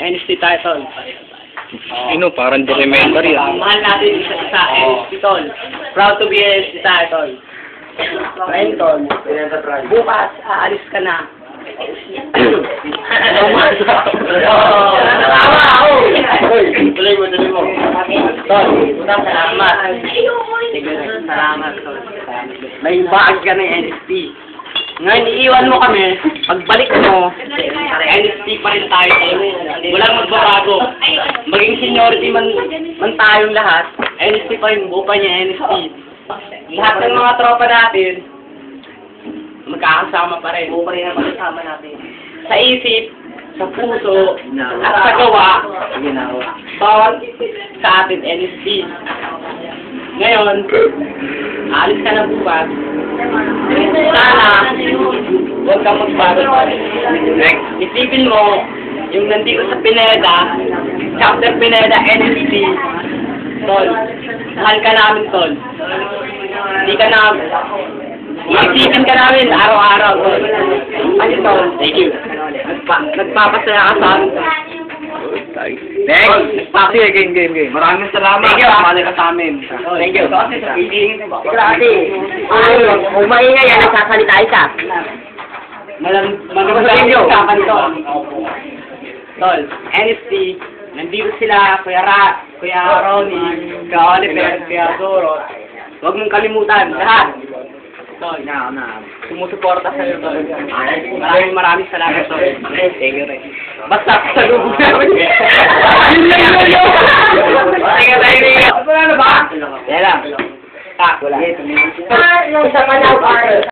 NST tayo, tol. Ino, parang documentary ah. Mahal natin isa NST, tol. Proud to be NST tayo, tol. Ngayon, tol. Bukas, aalis ka na. Tama ako! Tuloy mo. Tol, unang salamat. Sige, salamat, tol. May bag ka ng NST. Ngayon, iiwan mo kami, pagbalik mo, NST pa rin tayo. Walang magbabago. Maging seniority man tayong lahat, NST pa rin, buo pa niya NST. Lahat ng mga tropa natin, magkakasama pa rin. Buo pa rin ang magkasama natin. Sa isip, sa puso, at sa gawa, bawat sa atin NST. Ngayon, alis ka na bukas. Sana, huwag kang magbago. Isipin mo, yung nandito sa Pineda, chapter Pineda, NST, tol, mahal ka namin, tol. Hindi ka na, iisipin ka namin araw-araw, tol. Ano, tol? Thank you. Nagpapasaya ka sa amin, tol. Next! Game. Maraming salamat. Thank you, Sumali ka sa amin. Thank you. Kasi, kung maingay yan, nagsasalita isa. Magandang usapan to. Tol, NST, nandito sila, Kuya Ronnie, Kuya Oliver, Kuya Zoro. Huwag mong kalimutan, lahat. Tol, sumusuporta sa'yo, Tol. Maraming salamat, Tol. Thank you, rin. Basta, sa lubog namin. Yun lang. Teka. Ano ba? Yan lang. Wala. Sa Manawar.